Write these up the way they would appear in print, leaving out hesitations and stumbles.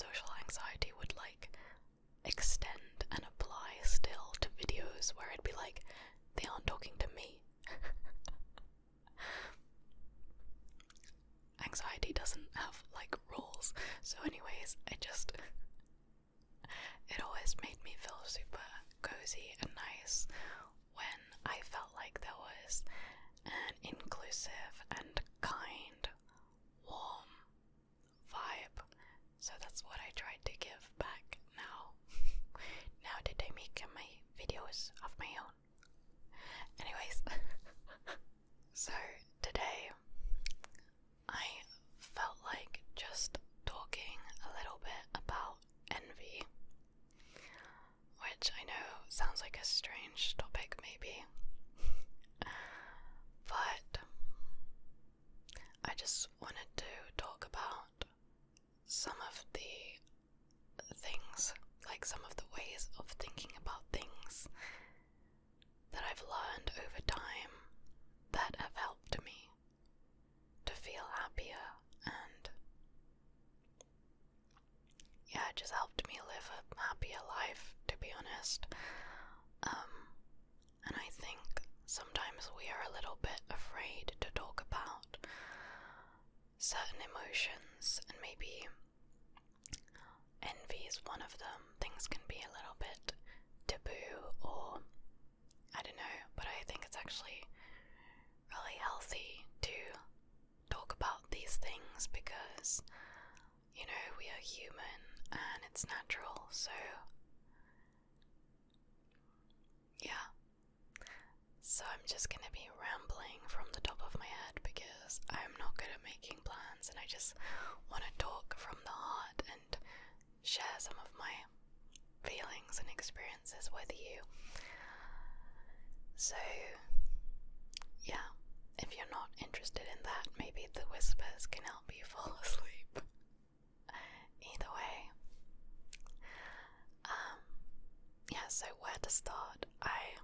social anxiety would like extend and apply still to videos where it'd be like, they aren't talking to me. Anxiety doesn't have like rules. So anyways, it always made me feel super cozy and nice when I felt like there was an inclusive and kind, warm vibe. So that's what I tried to give back now. Now that I make my videos of my own. Anyways, so today I felt like just talking a little bit about envy, which I know sounds like a strange topic maybe, but I just wanted to talk about some of the things, like some of the ways of thinking about things that I've learned over time that have helped me to feel happier, and yeah, it just helped me live a happier life, to be honest. And I think sometimes we are a little bit afraid to talk about certain emotions, and maybe envy is one of them. Things can be a little bit taboo, or I don't know, but I think it's actually really healthy to talk about these things because, you know, we are human and it's natural, so yeah. So I'm just gonna be rambling from the top of my head because I'm not good at making plans, and I just want to talk from the heart and share some of my feelings and experiences with you. So yeah, if you're not interested in that, maybe the whispers can help you fall asleep. Either way, yeah, so where to start? I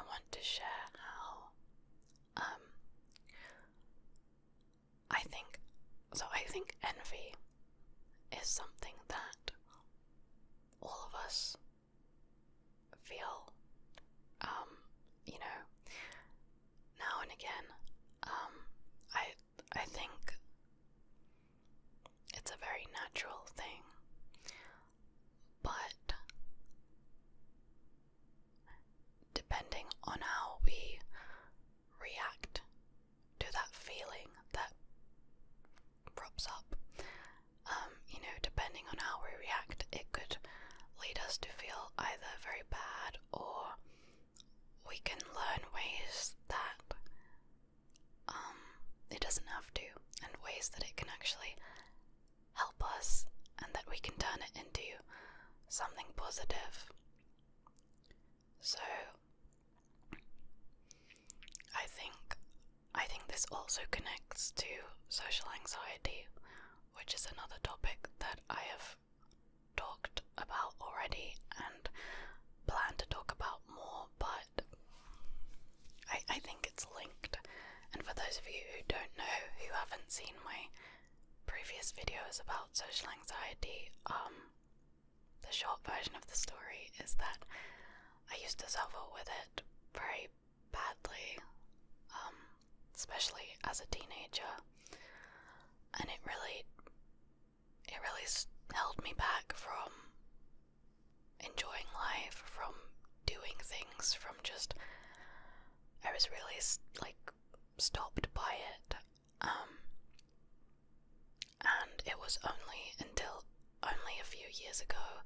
want to share how I think envy is something that all of us feel, you know, now and again. I think it's a very natural thing, but depending on how we react to that feeling that props up, you know, depending on how we react, it could lead us to feel either very bad, or we can learn ways that it doesn't have to, and ways that it can actually help us, and that we can turn it into something positive. So I think this also connects to social anxiety, which is another topic that I have talked about already and plan to talk about more, but I think it's linked. And for those of you who don't know, who haven't seen my previous videos about social anxiety, the short version of the story is that I used to suffer with it very badly, especially as a teenager, and it really held me back from enjoying life, from doing things, from just, I was really like stopped by it, and it was only a few years ago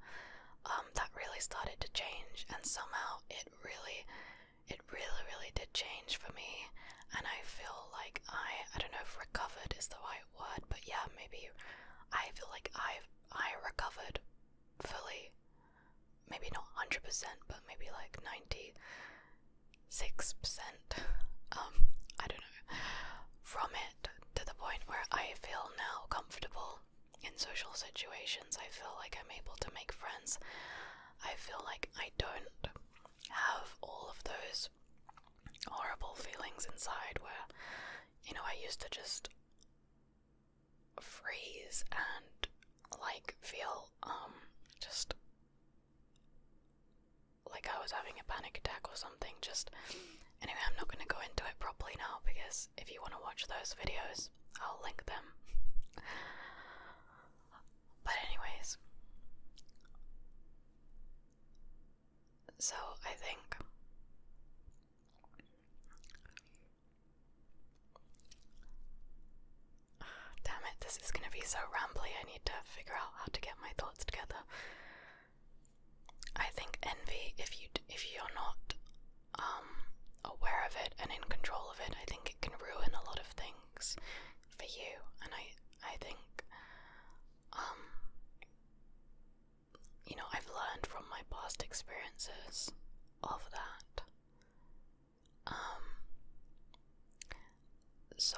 that really started to change, and somehow it really did change for me, and I feel like I don't know if recovered is the right word, but yeah, maybe I feel like I recovered fully, maybe not 100%, but maybe like 96%, I don't know, from it, to the point where I feel now comfortable in social situations. I feel like I'm able to make friends. I feel like I don't have all of those horrible feelings inside where, you know, I used to just freeze and like feel just like I was having a panic attack or something. Just anyway, I'm not going to go into it properly now, because if you want to watch those videos, I'll link them. But anyways, so I think damn it, this is going to be so rambly. I need to figure out how to get my thoughts together. I think envy, if you're not aware of it and in control of it, I think it can ruin a lot of things for you. And I think you know, I've learned from my past experiences of that. So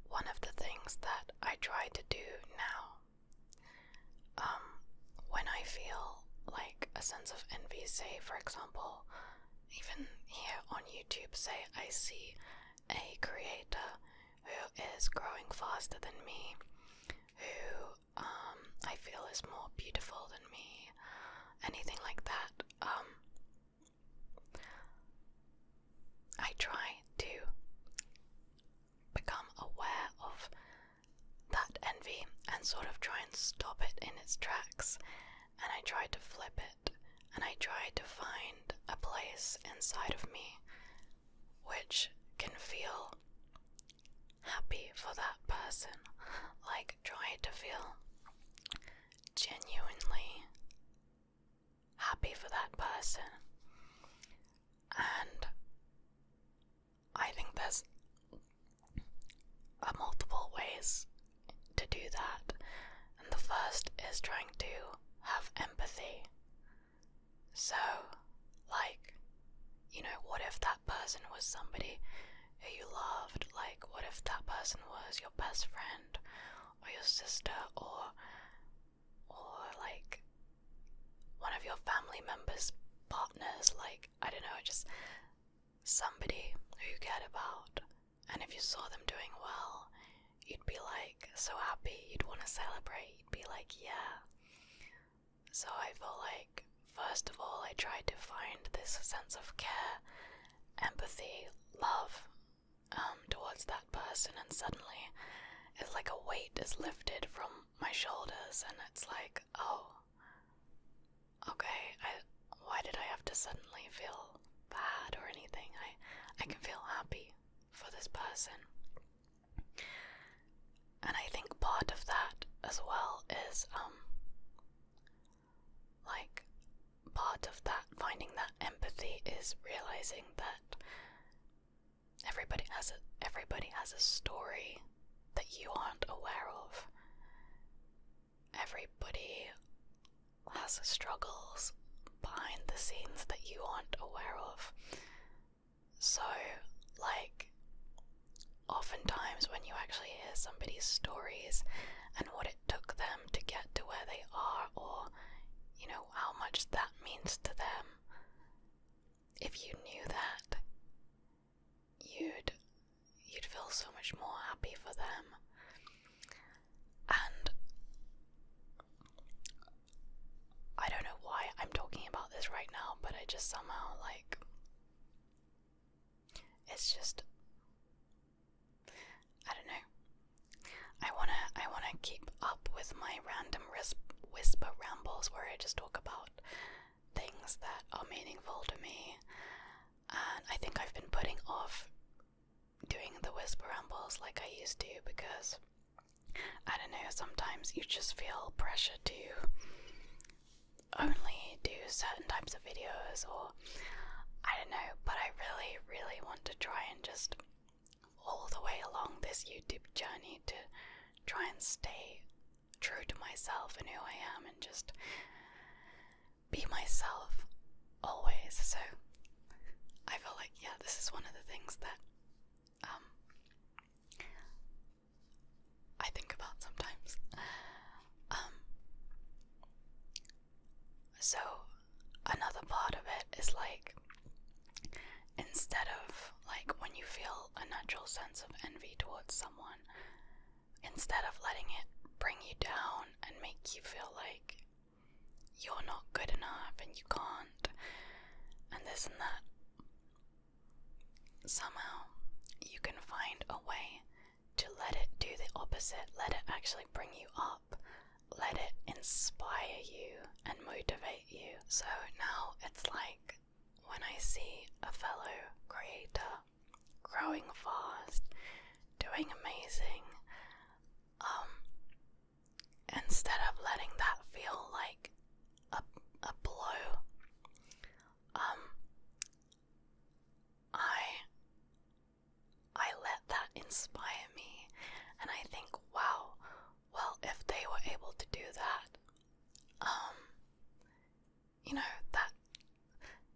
one of the things that I try to do now, when I feel like a sense of envy, say for example, even here on YouTube, say I see a creator who is growing faster than me, who I feel is more beautiful than me, anything like that, I try to become aware of that envy and sort of try and stop it in its tracks, and I try to flip it, and I try to find a place inside of me which can feel happy for that person, like try to feel genuinely happy for that person. And I think there's multiple ways to do that, and the first is trying to have empathy. So, like, you know, what if that person was somebody who you loved? Like, what if that person was your best friend, or your sister, or like one of your family members' partners, like, I don't know, just somebody who you cared about, and if you saw them doing well, you'd be like so happy, you'd want to celebrate, you'd be like, yeah. So I feel like, first of all, I tried to find this sense of care, empathy, love towards that person, and suddenly it's like a weight is lifted from my shoulders, and it's like, oh, okay, why did I have to suddenly feel bad or anything? I can feel happy for this person. And I think part of that as well is like part of that, finding that empathy, is realizing that everybody has a story that you aren't aware of. Everybody has struggles behind the scenes that you aren't aware of. So, like, oftentimes when you actually hear somebody's stories and what it took them to get to where they are, or, you know, how much that means to them, if you knew that, you'd feel so much more happy for them. And I don't know why I'm talking about this right now, but I just somehow, like, it's just, I don't know. I wanna keep up with my random whisper rambles where I just talk about things that are meaningful to me. And I think I've been putting off doing the whisper rambles like I used to, because I don't know, sometimes you just feel pressure to only do certain types of videos, or I don't know, but I really, really want to try and just all the way along this YouTube journey to try and stay true to myself and who I am, and just be myself always. So I feel like, yeah, this is one of the things that I think about sometimes. So sense of envy towards someone, instead of letting it bring you down and make you feel like you're not good enough and you can't, and this and that. Somehow you can find a way to let it do the opposite, let it actually bring you up, let it inspire you and motivate you. So now it's like when I see a fellow creator growing fast, doing amazing, instead of letting that feel like a blow, I let that inspire me, and I think, wow, well, if they were able to do that,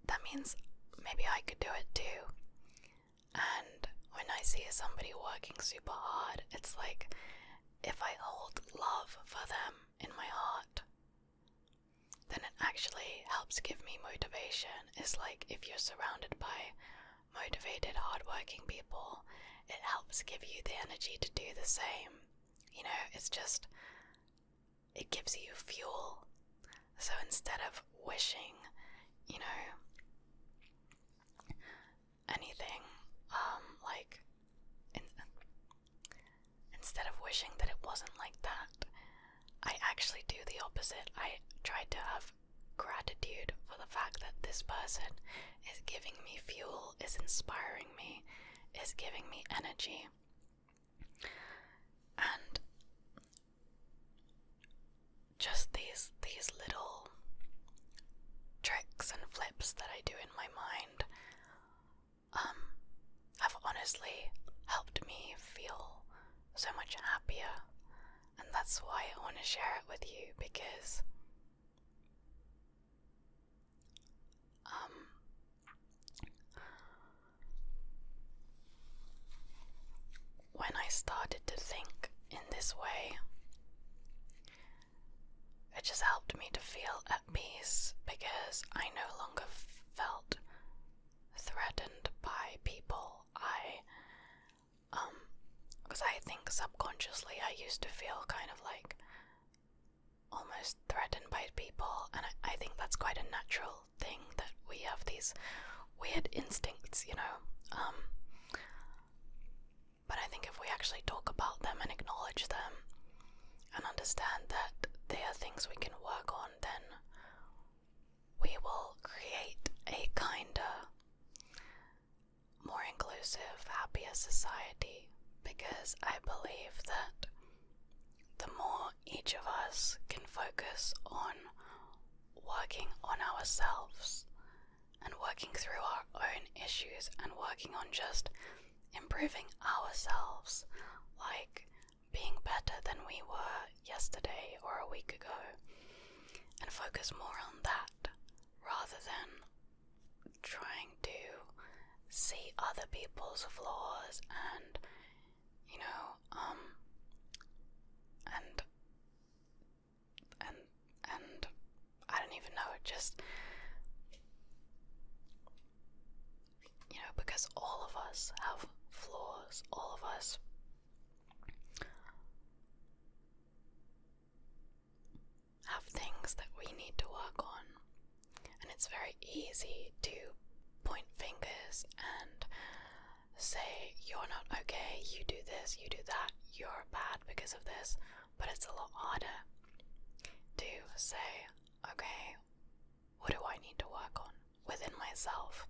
that means maybe I could do it too. And when I see somebody working super hard, it's like, if I hold love for them in my heart, then it actually helps give me motivation. It's like if you're surrounded by motivated, hardworking people, it helps give you the energy to do the same. It's just, it gives you fuel. So instead of wishing, anything, instead of wishing that it wasn't like that, I actually do the opposite. I try to have gratitude for the fact that this person is giving me fuel, is inspiring me, is giving me energy. And just these little tricks and flips that I do in my mind have honestly helped me feel so much happier, and that's why I want to share it with you, because when I started to think in this way, it just helped me to feel at peace, because I no longer felt threatened by people. Because I think subconsciously I used to feel kind of like almost threatened by people, and I think that's quite a natural thing, that we have these weird instincts, but I think if we actually talk about them and acknowledge them and understand that they are things we can work on, then we will create a kinder, more inclusive, happier society. Because I believe that the more each of us can focus on working on ourselves and working through our own issues and working on just improving ourselves, like being better than we were yesterday or a week ago, and focus more on that rather than trying to see other people's flaws and and I don't even know, just because all of us have flaws, all of us have things that we need to work on, and it's very easy to point fingers and say, you're not okay, you do this, you do that, you're bad because of this. But it's a lot harder to say, okay, what do I need to work on within myself?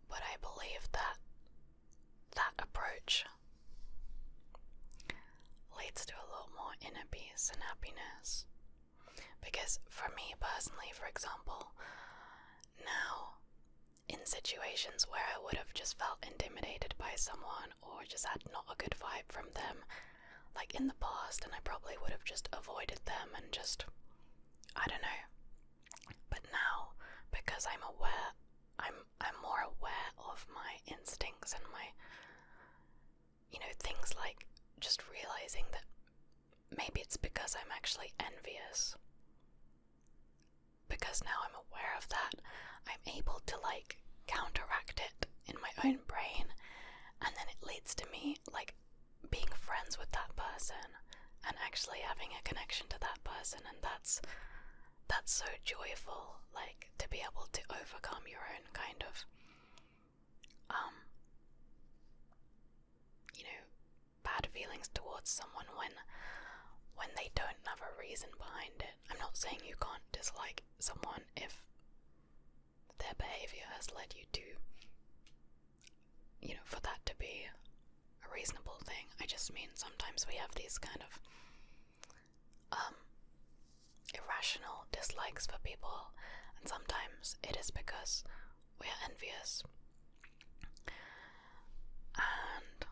But I believe that that approach leads to a lot more inner peace and happiness. Because for me personally, for example, now in situations where I would have just felt intimidated by someone or just had not a good vibe from them, like in the past, and I probably would have just avoided them and just, I don't know. But now, because I'm aware, I'm more aware of my instincts and my, things like just realizing that maybe it's because I'm actually envious. Because now I'm aware of that, I'm able to counteract it in my own brain, and then leads to me like being friends with that person and actually having a connection to that person, and that's so joyful, like to be able to overcome your own kind of bad feelings towards someone when they don't have a reason behind it. I'm not saying you can't dislike someone if their behavior has led you to, for that to be a reasonable thing. I just mean sometimes we have these kind of irrational dislikes for people, and sometimes it is because we are envious. And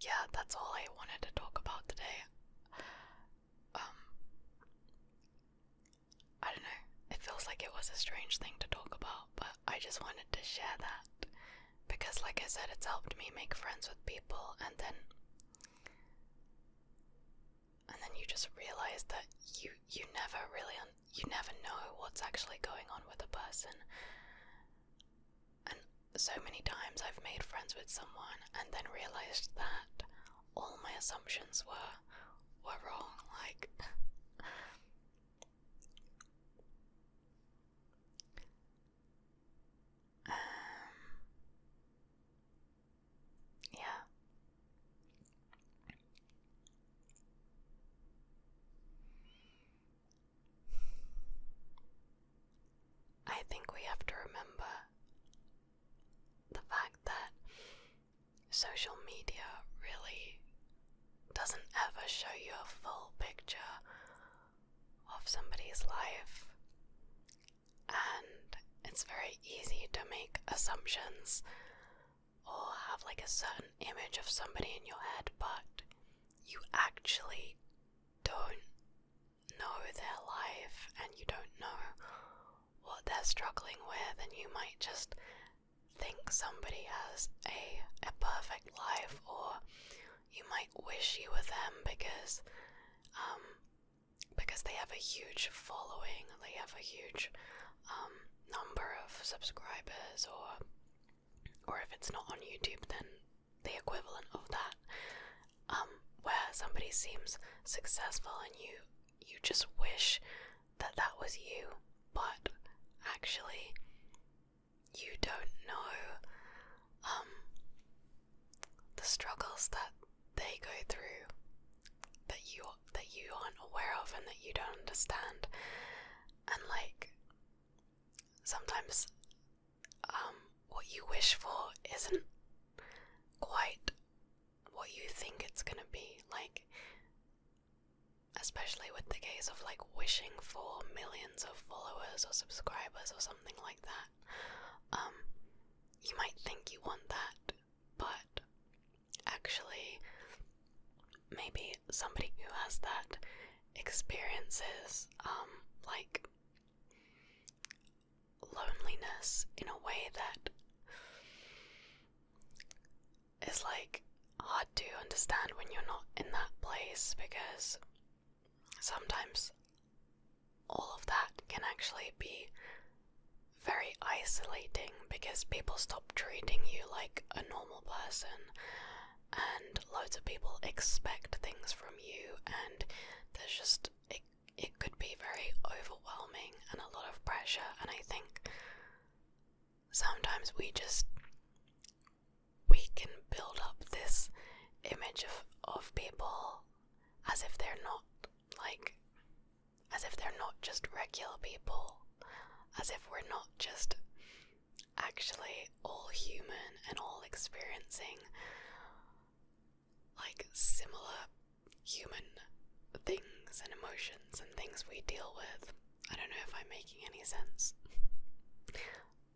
yeah, that's all I wanted to talk about today. I don't know, it feels like it was a strange thing to talk about, but I just wanted to share that because, like I said, it's helped me make friends with people, and then you just realize that you never know what's actually going on with a person. And so many times I've made friends with someone and then realized that all my assumptions were wrong. Like, yeah. I think we have to remember the fact that social media really doesn't ever show you a full picture of somebody's life, and it's very easy to make assumptions or have like a certain image of somebody in your head, but you actually don't know their life, and you don't know what they're struggling with, and you might just think somebody has a perfect life, or you might wish you were them because they have a huge following, they have a huge number of subscribers, or if it's not on YouTube, then the equivalent of that, where somebody seems successful and you just wish that was you, but actually you don't know the struggles that they go through, that you aren't aware of and that you don't understand. And like, sometimes what you wish for isn't quite what you think it's gonna be. Like, especially with the case of like wishing for millions of followers or subscribers or something like that. You might think you want that, but actually maybe somebody who has that experiences like loneliness in a way that is like hard to understand when you're not in that place, because sometimes all of that can actually be very isolating, because people stop treating you like a normal person, and loads of people expect things from you, and there's just it could be very overwhelming and a lot of pressure. And I think sometimes we can build up this image of people as if they're not just regular people, as if we're not just actually all human and all experiencing like similar human things and emotions and things we deal with. I don't know if I'm making any sense,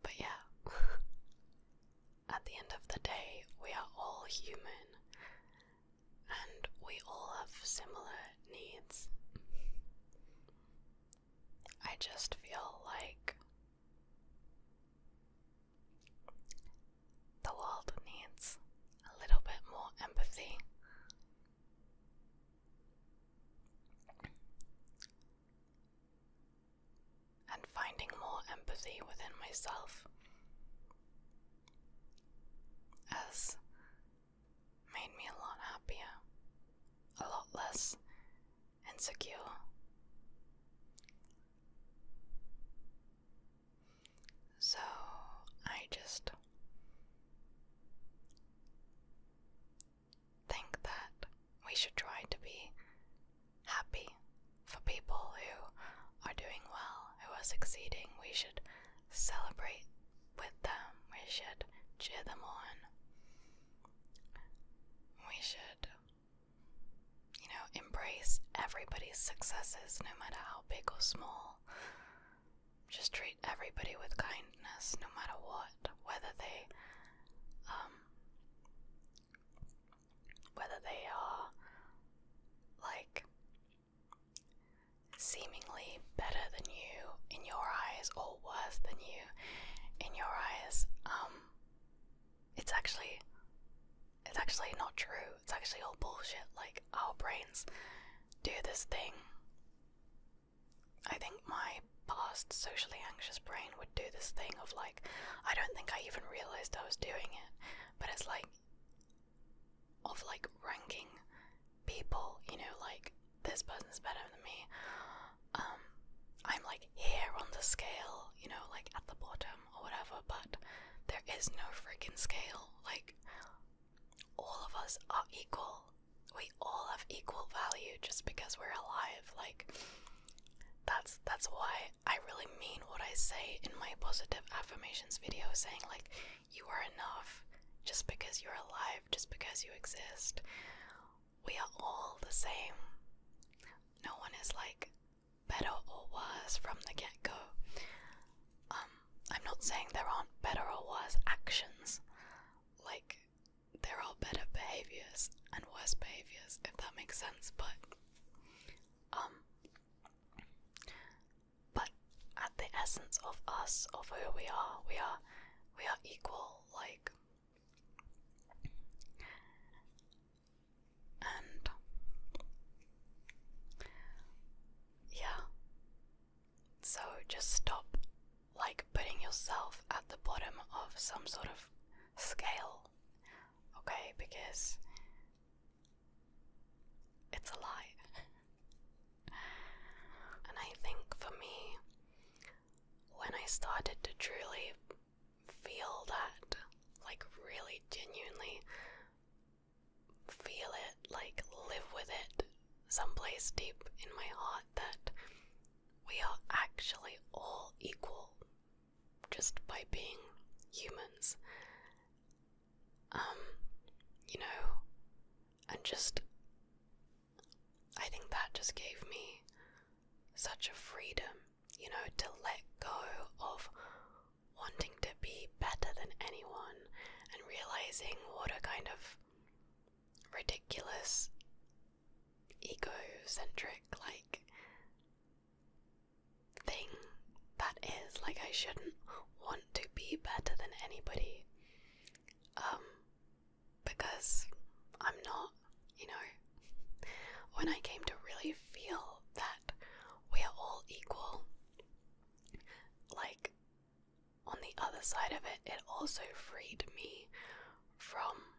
but yeah, at the end of the day, we are all human and we all have similar needs. I just feel like the world needs a little bit more empathy. And finding more empathy within myself as insecure. So I just think that we should try to be happy for people who are doing well, who are succeeding. We should celebrate with them. We should cheer them on. We should, embrace everybody's successes, no matter how big or small. Just treat everybody with kindness, no matter what, whether they are like seemingly better than you in your eyes or worse than you in your eyes. It's actually not true. It's actually all bullshit. Like, our brains do this thing. I think my past socially anxious brain would do this thing of like, I don't think I even realized I was doing it, but it's like, of like ranking people, like, this person's better than me. I'm like here on the scale, like at the bottom or whatever, but there is no freaking scale. Like, all of us are equal. We all have equal value just because we're alive. Like, that's why I really mean what I say in my positive affirmations video, saying like, you are enough just because you're alive, just because you exist. We are all the same. No one is like better or worse from the get-go. I'm not saying there aren't better or worse actions. Like, there are better behaviors and worse behaviors, if that makes sense, but at the essence of us, of who we are equal, like, and yeah, so just stop like putting yourself at the bottom of some sort of scale, okay, because it's a lie. And I think for me, when I started to truly feel that, like really genuinely feel it, like live with it someplace deep in my heart, that we are actually all equal just by being humans, and just, I think that just gave me such a freedom, to let go of wanting to be better than anyone, and realizing what a kind of ridiculous, egocentric, like, thing that is. Like, I shouldn't want to be better than anybody, because I'm not, when I came to really feel that we are all equal, like, on the other side of it, it also freed me from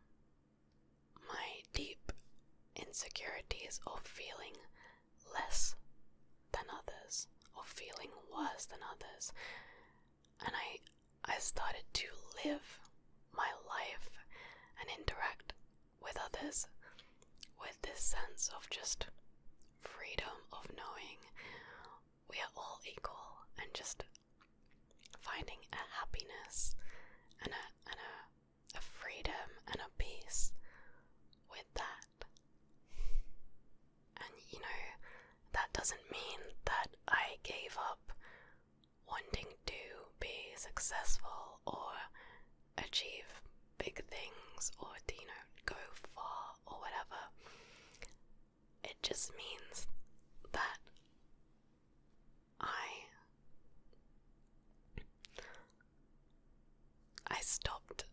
my deep insecurities of feeling less than others, of feeling worse than others. And I started to live my life and interact with others with this sense of just freedom, of knowing we are all equal, and just finding a happiness and a freedom and a peace with that. And that doesn't mean that I gave up wanting to be successful or achieve big things or to, go far or whatever. It just means that I stopped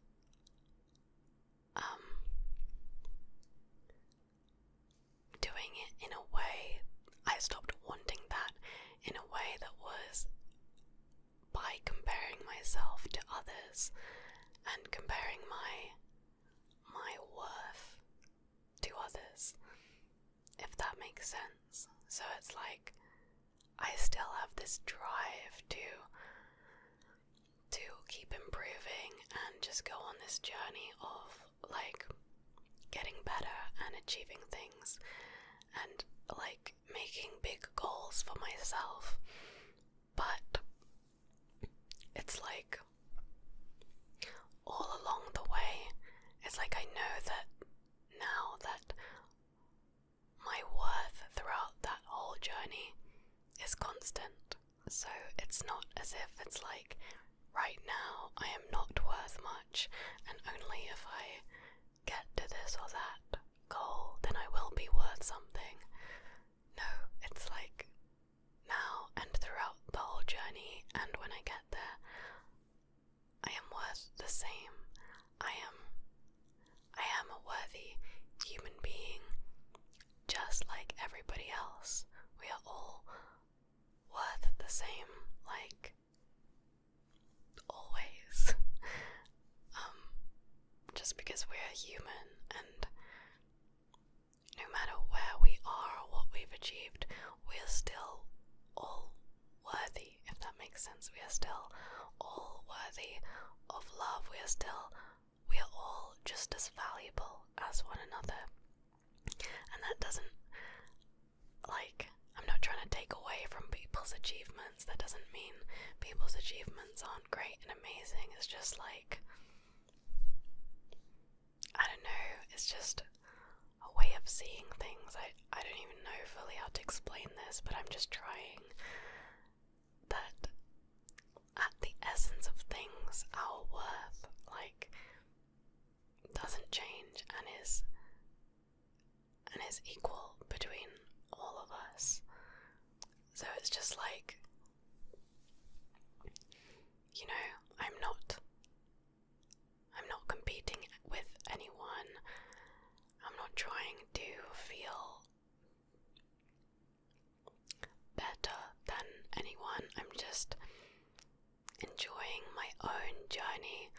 doing it in a way, I stopped wanting that in a way that was by comparing myself to others and comparing my worth to others, if that makes sense. So it's like I still have this drive to keep improving and just go on this journey of like getting better and achieving things and like making big goals for myself. But it's like all along the way, it's like I know that now that my worth throughout that whole journey is constant. So it's not as if it's like right now I am not worth much and only if I get to this or that goal then I will be worth something. No, it's like now and throughout the whole journey, and when I get there, I am worth the same. I am a worthy human being, just like everybody else. We are all worth the same, like, always. Just because we're human, and no matter where we are or what we've achieved, we're still all worthy, if that makes sense. We are still all worthy of love. We are all just as valuable as one another. And that doesn't, like, I'm not trying to take away from people's achievements. That doesn't mean people's achievements aren't great and amazing. It's just like, I don't know, it's just a way of seeing things. I don't even know fully how to explain this, but I'm just trying that at the essence of things, our worth, like, doesn't change and is equal between all of us. So it's just like, you know, I'm not competing with anyone. I'm not trying to feel better than anyone. I'm just enjoying my own journey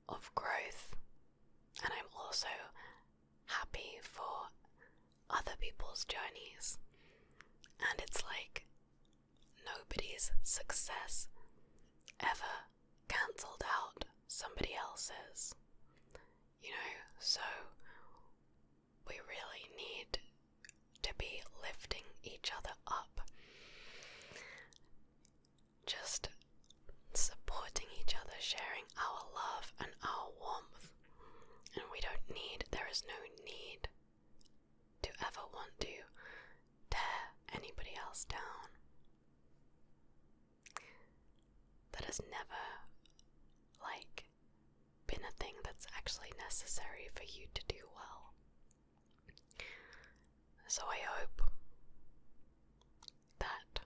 of growth, and I'm also happy for other people's journeys. And it's like nobody's success ever cancelled out somebody else's, you know, so we really need to be lifting each other up, just supporting each other, sharing our love and our warmth. And there is no need to ever want to tear anybody else down. That has never, like, been a thing that's actually necessary for you to do well. So I hope that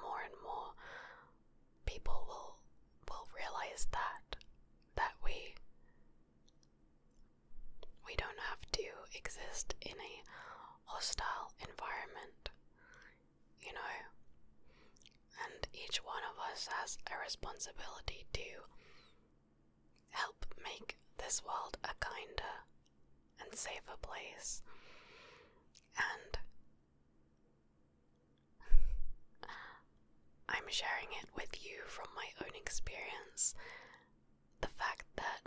more and more people will realize that we don't have to exist in a hostile environment, you know, and each one of us has a responsibility to help make this world a kinder and safer place. And I'm sharing it with you from my own experience, the fact that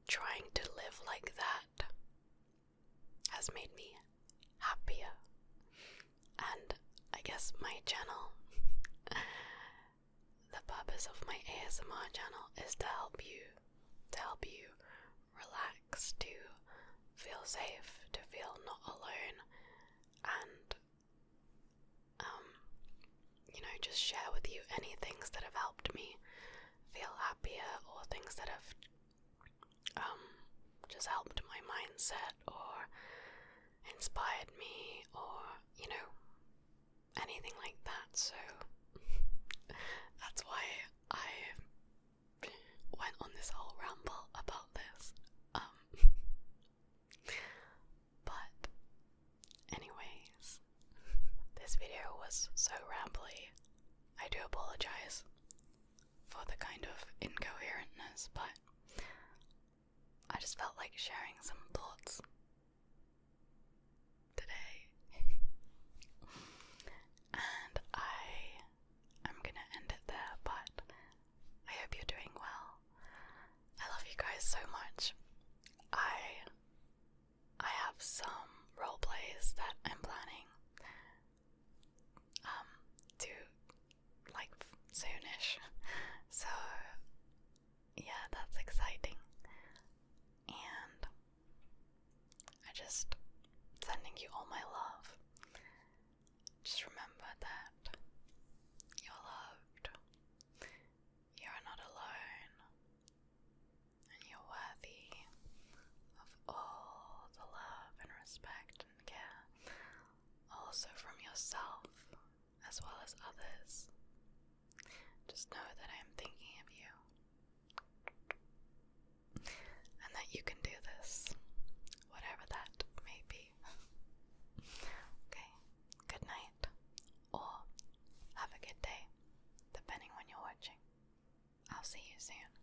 trying to live like that has made me happier. And I guess my channel, the purpose of my ASMR channel is to help you relax, to feel safe, to feel not alone, and you know, just share with you any things that have helped me feel happier, or things that have just helped my mindset, or inspired me, or, you know, anything like that. So that's why I went on this whole ramble about this. But anyways, this video was so rambly. I do apologize for the kind of incoherentness, but I just just felt like sharing some thoughts today. And I'm gonna end it there, but I hope you're doing well. I love you guys so much. I have some role plays that I'm planning to like soonish. So yeah, that's exciting. And I just sending you all my love. Just remember that you're loved. You're not alone. And you're worthy of all the love and respect and care, also from yourself as well as others. Just know that I am thinking of you, and that you can do this, whatever that may be. Okay, good night, or have a good day, depending when you're watching. I'll see you soon.